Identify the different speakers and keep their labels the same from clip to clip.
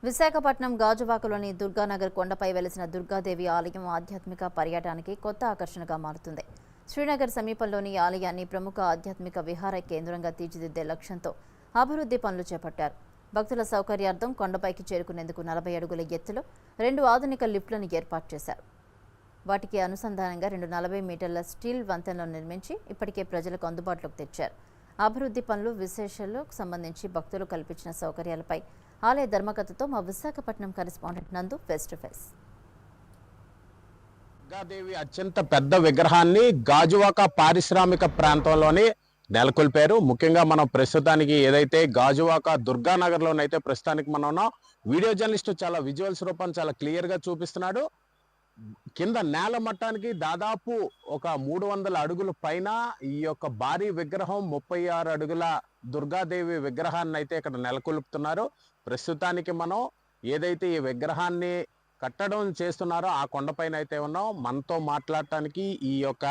Speaker 1: విశాఖపట్నం గాజువాకలోని దుర్గానగర్ కొండపై వెలిసిన దుర్గాదేవి ఆలయం ఆధ్యాత్మిక పర్యటనకి కొత్త ఆకర్షణగా మారుతుంది. శ్రీనగర్ సమీపంలోని ఆలయాన్ని ప్రముఖ ఆధ్యాత్మిక విహార కేంద్రంగా తీర్చిదిద్దే లక్ష్యంతో అభివృద్ధి పనులు చేపట్టారు. భక్తుల సౌకర్యార్థం కొండపైకి చేరుకునేందుకు 40 అడుగుల ఎత్తులో 2 ఆధునిక లిఫ్ట్లను ఏర్పాటు చేశారు. వాటికి అనుసంధానంగా 2 40 మీటర్ల స్టీల్ వంతెనలను నిర్మించి ఇప్పటికే ప్రజలకు అందుబాటులోకి తెచ్చారు. అభివృద్ధి పనులు విశేషాలకు సంబంధించి భక్తులు కల్పించిన సౌకర్యాలపై ఆలయ ధర్మకర్తతో మా విశాఖపట్నం కరెస్పాండెంట్ నందు ఫేస్ టు ఫేస్.
Speaker 2: దుర్గాదేవి అత్యంత పెద్ద విగ్రహాన్ని గాజువాక పారిశ్రామిక ప్రాంతంలోని నెలకొల్పారు. ముఖ్యంగా మనం ప్రస్తుతానికి ఏదైతే గాజువాక దుర్గానగర్లోనైతే ప్రస్తుతానికి మనం ఉన్నాం. వీడియో జర్నలిస్ట్ చాలా విజువల్స్ రూపం చాలా క్లియర్ గా చూపిస్తున్నాడు. కింద నేల మట్టానికి దాదాపు ఒక 300 అడుగుల పైన ఈ యొక్క భారీ విగ్రహం 36 అడుగుల దుర్గాదేవి విగ్రహాన్ని అయితే ఇక్కడ నెలకొల్పుతున్నారు. ప్రస్తుతానికి మనం ఏదైతే ఈ విగ్రహాన్ని కట్టడం చేస్తున్నారో ఆ కొండపైన అయితే ఉన్నాం. మనతో మాట్లాడటానికి ఈ యొక్క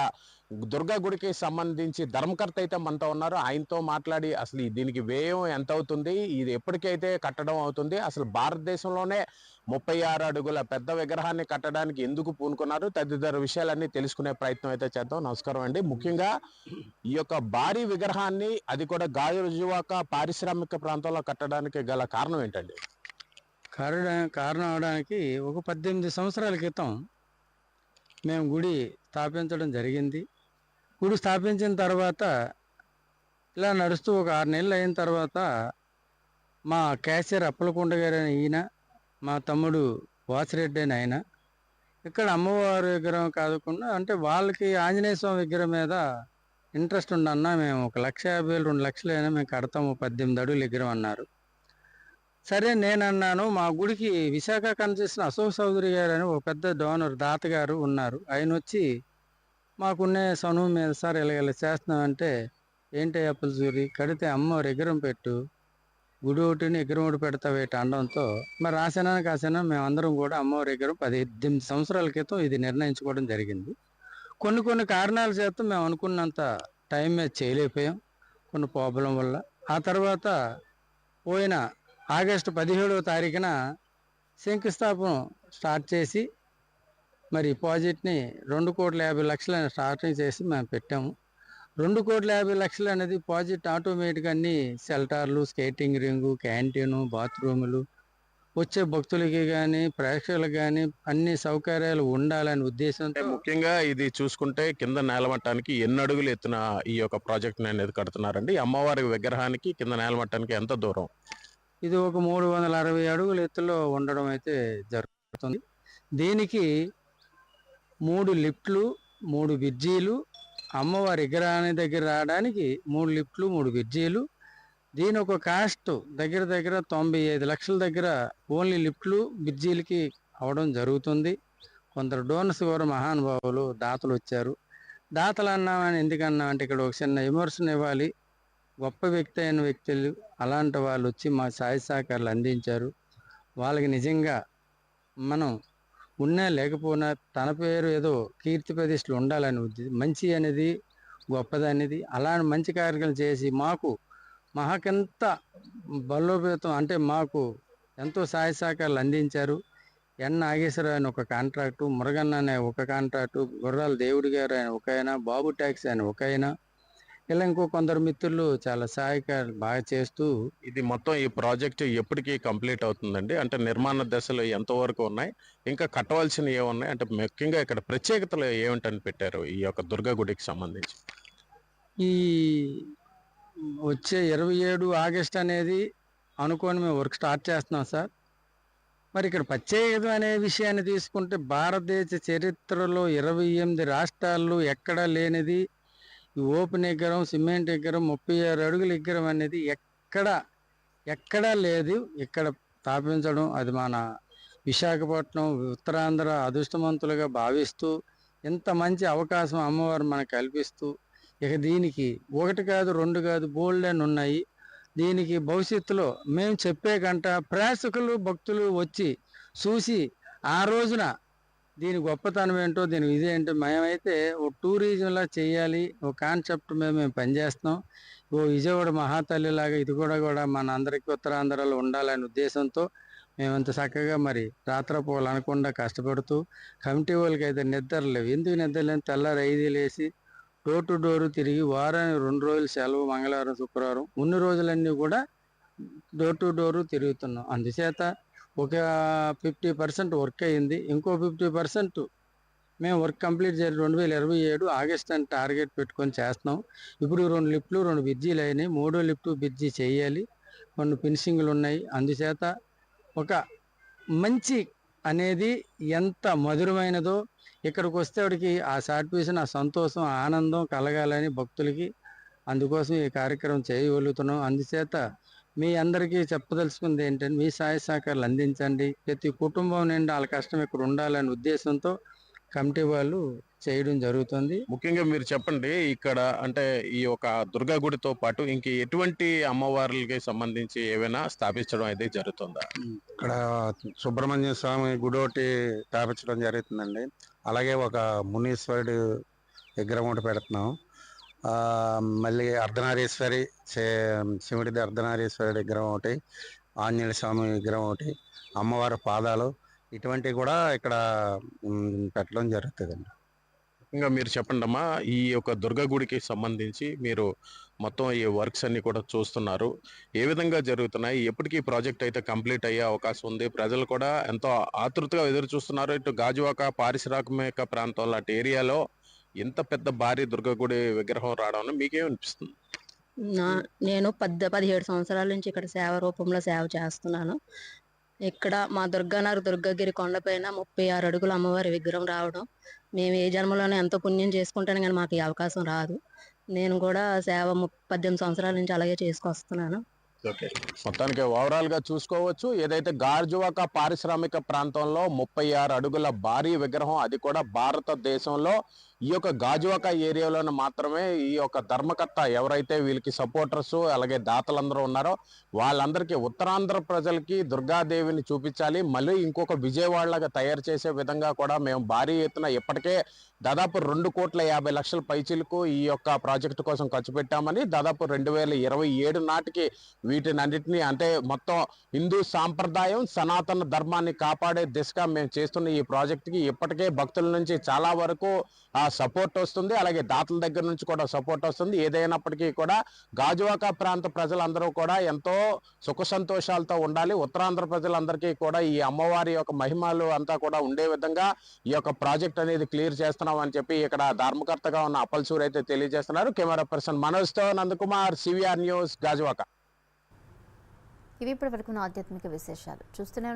Speaker 2: దుర్గా గుడికి సంబంధించి ధర్మకర్త అయితే మనతో ఉన్నారు. ఆయనతో మాట్లాడి అసలు దీనికి వ్యయం ఎంత అవుతుంది, ఇది ఎప్పటికైతే కట్టడం అవుతుంది, అసలు భారతదేశంలోనే 36 అడుగుల పెద్ద విగ్రహాన్ని కట్టడానికి ఎందుకు పూనుకున్నారు, తదితర విషయాలన్నీ తెలుసుకునే ప్రయత్నం అయితే చేద్దాం. నమస్కారం అండి. ముఖ్యంగా ఈ యొక్క భారీ విగ్రహాన్ని అది కూడా గాజువాక పారిశ్రామిక ప్రాంతంలో కట్టడానికి గల కారణం ఏంటండి?
Speaker 3: కారణం అవడానికి ఒక 18 సంవత్సరాల క్రితం మేము గుడి స్థాపించడం జరిగింది. గుడి స్థాపించిన తర్వాత ఇలా నడుస్తూ ఒక 6 నెలలు అయిన తర్వాత మా క్యాషియర్ అప్పలకొండ గారు అని ఈయన, మా తమ్ముడు వాసిరెడ్డి అని ఆయన ఇక్కడ అమ్మవారి విగ్రహం కాకుండా అంటే వాళ్ళకి ఆంజనేయ స్వామి విగ్రహం మీద ఇంట్రెస్ట్ ఉండన్న మేము 1,50,000 2 లక్షలు అయినా మేము కడతాము 18 అడుగుల విగ్రహం అన్నారు. సరే నేను అన్నాను, మా గుడికి విశాఖ కన్స్ట్రక్షన్ అశోక్ చౌదరి గారు అని ఒక పెద్ద డోనర్ దాత గారు ఉన్నారు. ఆయన వచ్చి మాకున్న సనువు మీద సార్ ఇలా చేస్తున్నామంటే ఏంటి అప్పుల సూరి కడితే అమ్మవారి విగ్రహం పెట్టు, గుడి ఒకటిని విగ్రహం ఒకటి పెడతావేట అనడంతో మరి రాశానానికి కాసానా మేమందరం కూడా అమ్మవారి విగ్రహం 18 సంవత్సరాల క్రితం ఇది నిర్ణయించుకోవడం జరిగింది. కొన్ని కారణాల చేత మేము అనుకున్నంత టైం మీద చేయలేకపోయాం కొన్ని ప్రాబ్లం వల్ల. ఆ తర్వాత పోయిన ఆగస్టు 17వ తారీఖున శంకుస్థాపన స్టార్ట్ చేసి మరి డిపాజిట్ని 2,50,00,000 స్టార్టింగ్ చేసి మేము పెట్టాము. 2,50,00,000 అనేది డిపాజిట్ ఆటోమేటిక్గా అన్ని షెల్టర్లు, స్కేటింగ్ రింగు, క్యాంటీను, బాత్రూములు వచ్చే భక్తులకి కానీ ప్రేక్షకులకు కానీ అన్ని సౌకర్యాలు ఉండాలనే ఉద్దేశంతో
Speaker 2: ముఖ్యంగా ఇది చూసుకుంటే కింద నేలమట్టానికి ఎన్ని అడుగులు ఎత్తున ఈ యొక్క ప్రాజెక్ట్ అనేది కడుతున్నారండి? అమ్మవారి విగ్రహానికి కింద నేలమట్టానికి ఎంత దూరం?
Speaker 3: ఇది ఒక 360 అడుగుల ఎత్తులో ఉండడం అయితే జరుగుతుంది. దీనికి 3 లిఫ్ట్లు, 3 బ్రిడ్జీలు, అమ్మవారి విగ్రహాన్ని దగ్గర రావడానికి 3 లిఫ్ట్లు, 3 బ్రిడ్జీలు. దీని ఒక కాస్ట్ దగ్గర 95 లక్షల దగ్గర ఓన్లీ లిఫ్ట్లు బ్రిడ్జీలకి అవడం జరుగుతుంది. కొందరు డోనర్స్ కూడా మహానుభావులు దాతలు వచ్చారు. దాతలు అన్నామని ఎందుకన్నామంటే ఇక్కడ ఒక చిన్న విమర్శన ఇవ్వాలి. గొప్ప వ్యక్తి అయిన వ్యక్తులు అలాంటి వాళ్ళు వచ్చి మా సహాయ సహకారాలు అందించారు. వాళ్ళకి నిజంగా మనం ఉన్నా లేకపోయినా తన పేరు ఏదో కీర్తి ప్రతిష్టలు ఉండాలని మంచి అనేది గొప్పదనేది అలాంటి మంచి కార్యక్రమాలు చేసి మాకెంత బలోపేతం అంటే మాకు ఎంతో సహాయ సహకారాలు అందించారు. నాగేశ్వరరావు అని ఒక కాంట్రాక్టు, మురగన్న అనే ఒక కాంట్రాక్టు, గుర్రాల దేవుడి గారు ఆయన ఒక ఆయన, బాబు ట్యాక్సీ ఆయన ఒక ఆయన, ఇలా ఇంకో కొందరు మిత్రులు చాలా సహాయకాలు బాగా చేస్తూ
Speaker 2: ఇది మొత్తం ఈ ప్రాజెక్ట్ ఎప్పటికీ కంప్లీట్ అవుతుందండి? అంటే నిర్మాణ దశలో ఎంతవరకు ఉన్నాయి, ఇంకా కట్టవలసినవి ఏమున్నాయి, అంటే ముఖ్యంగా ఇక్కడ ప్రత్యేకతలు ఏమిటని పెట్టారు ఈ యొక్క దుర్గా గుడికి సంబంధించి?
Speaker 3: ఈ వచ్చే 27 ఆగస్ట్ అనేది అనుకొని మేము వర్క్ స్టార్ట్ చేస్తున్నాం సార్. మరి ఇక్కడ ప్రత్యేకత అనే విషయాన్ని తీసుకుంటే భారతదేశ చరిత్రలో 28 రాష్ట్రాల్లో ఎక్కడా లేనిది ఈ ఓపెన్ విగ్రహం, సిమెంట్ విగ్రహం, 36 అడుగుల విగ్రహం అనేది ఎక్కడా లేదు. ఇక్కడ స్థాపించడం అది మన విశాఖపట్నం ఉత్తరాంధ్ర అదృష్టవంతులుగా భావిస్తూ ఇంత మంచి అవకాశం అమ్మవారు మనకు కల్పిస్తూ ఇక దీనికి 1 కాదు 2 కాదు బోల్డ్ అని ఉన్నాయి. దీనికి భవిష్యత్తులో మేము చెప్పే గంట ప్రేక్షకులు భక్తులు వచ్చి చూసి ఆ రోజున దీని గొప్పతనం ఏంటో దీని ఇదేంటో మేమైతే ఓ టూరిజంలా చేయాలి ఒక కాన్సెప్ట్ మీద మేము పనిచేస్తున్నాం. ఓ విజయవాడ మహాతల్లిలాగా ఇది కూడా మన అందరికీ ఉత్తరాంధ్రలో ఉండాలనే ఉద్దేశంతో మేమంత చక్కగా మరి రాత్రపోలు అనకుండా కష్టపడుతూ కమిటీ వాళ్ళకి అయితే నిద్ర లేవు. ఎందుకు నిద్ర లేని తెల్లారి 5 లేసి డోర్ టు డోర్ తిరిగి వారానికి 2 రోజులు సెలవు, మంగళవారం శుక్రవారం ఉన్న రోజులన్నీ కూడా డోర్ టు డోర్ తిరుగుతున్నాం. అందుచేత ఒక 50% వర్క్ అయింది. ఇంకో 50% మేము వర్క్ కంప్లీట్ చేయాలి. 2027 ఆగస్ట్ అని టార్గెట్ పెట్టుకొని చేస్తున్నాం. ఇప్పుడు 2 లిఫ్ట్లు 2 బ్రిడ్జీలు అయినాయి. 3వ లిఫ్ట్ బ్రిడ్జి చేయాలి. కొన్ని ఫినిషింగ్లు ఉన్నాయి. అందుచేత ఒక మంచి అనేది ఎంత మధురమైనదో ఇక్కడికి వస్తేవాడికి ఆ సాటిస్ఫాక్షన్, ఆ సంతోషం, ఆనందం కలగాలని భక్తులకి, అందుకోసం ఈ కార్యక్రమం చేయగలుగుతున్నాం. అందుచేత మీ అందరికీ చెప్పదలుచుకుంది ఏంటంటే మీ సహాయ సహకారాలు అందించండి. ప్రతి కుటుంబం నుండి వాళ్ళ కష్టం ఇక్కడ ఉండాలనే ఉద్దేశంతో కమిటీ వాళ్ళు చేయడం జరుగుతుంది.
Speaker 2: ముఖ్యంగా మీరు చెప్పండి, ఇక్కడ అంటే ఈ యొక్క దుర్గా గుడితో పాటు ఇంక ఎటువంటి అమ్మవార్లకి సంబంధించి ఏమైనా స్థాపించడం అయితే జరుగుతుందా?
Speaker 4: ఇక్కడ సుబ్రహ్మణ్య స్వామి గుడి ఒకటి స్థాపించడం జరుగుతుందండి. అలాగే ఒక మునీశ్వరుడు విగ్రహం ఒకటి పెడుతున్నాం. మళ్ళీ అర్ధనారీశ్వరి శివుడిది అర్ధనారీశ్వరుడి విగ్రహం ఒకటి, ఆంజనేయ స్వామి విగ్రహం ఒకటి, అమ్మవారి పాదాలు ఇటువంటివి కూడా ఇక్కడ పెట్టడం జరుగుతుందండి.
Speaker 2: ఇంకా మీరు చెప్పండి అమ్మా, ఈ యొక్క దుర్గా గుడికి సంబంధించి మీరు మొత్తం ఈ వర్క్స్ అన్ని కూడా చూస్తున్నారు, ఏ విధంగా జరుగుతున్నాయి, ఎప్పటికీ ప్రాజెక్ట్ అయితే కంప్లీట్ అయ్యే అవకాశం ఉంది? ప్రజలు కూడా ఎంతో ఆతృతగా ఎదురు చూస్తున్నారు. ఇటు గాజువాక పారిశ్రామిక ప్రాంతం లాంటి ఏరియాలో ఇంత పెద్ద భారీ దుర్గా గుడి విగ్రహం రావడం మీకేమనిపిస్తుంది?
Speaker 5: నేను 17 సంవత్సరాల నుంచి ఇక్కడ సేవ రూపంలో సేవ చేస్తున్నాను. ఇక్కడ మా దుర్గానగర్ దుర్గగిరి కొండపైన 36 అడుగుల అమ్మవారి విగ్రహం రావడం, మేము ఏ జన్మలోనే ఎంతో పుణ్యం చేసుకుంటాను కానీ మాకు ఈ అవకాశం రాదు. నేను కూడా సేవ 18 సంవత్సరాల నుంచి అలాగే చేసుకొస్తున్నాను.
Speaker 2: మొత్తానికి ఓవరాల్ గా చూసుకోవచ్చు, ఏదైతే గాజువాక పారిశ్రామిక ప్రాంతంలో 36 అడుగుల భారీ విగ్రహం, అది కూడా భారతదేశంలో ఈ యొక్క గాజువాక ఏరియాలోనే మాత్రమే ఈ యొక్క ధర్మకర్త ఎవరైతే వీళ్ళకి సపోర్టర్స్ అలాగే దాతలందరూ ఉన్నారో వాళ్ళందరికీ, ఉత్తరాంధ్ర ప్రజలకి దుర్గాదేవిని చూపించాలి, మళ్ళీ ఇంకొక విజయవాడలాగా తయారు చేసే విధంగా కూడా మేము భారీ ఎత్తున ఇప్పటికే దాదాపు 2,50,00,000 పైచీలకు ఈ యొక్క ప్రాజెక్టు కోసం ఖర్చు పెట్టామని, దాదాపు 2027 నాటికి వీటినన్నిటినీ అంటే మొత్తం హిందూ సాంప్రదాయం సనాతన ధర్మాన్ని కాపాడే దిశగా మేము చేస్తున్న ఈ ప్రాజెక్టుకి ఇప్పటికే భక్తుల నుంచి చాలా వరకు సపోర్ట్ వస్తుంది, అలాగే దాతల దగ్గర నుంచి కూడా సపోర్ట్ వస్తుంది. ఏదైనప్పటికీ కూడా గాజువాక ప్రాంత ప్రజలందరూ కూడా ఎంతో సుఖ సంతోషాలతో ఉండాలి. ఉత్తరాంధ్ర ప్రజలందరికీ కూడా ఈ అమ్మవారి యొక్క మహిమలు అంతా కూడా ఉండే విధంగా ఈ యొక్క ప్రాజెక్ట్ అనేది క్లియర్ చేస్తున్నాం అని చెప్పి ఇక్కడ ధర్మకర్తగా ఉన్న అప్పల్సూర్ అయితే తెలియజేస్తున్నారు. కెమెరా పర్సన్ మనోజ్తో నందకుమార్, సివిఆర్ న్యూస్, గాజువాక.
Speaker 1: ఇవి ఇప్పటి వరకు ఆధ్యాత్మిక విశేషాలు చూస్తూనే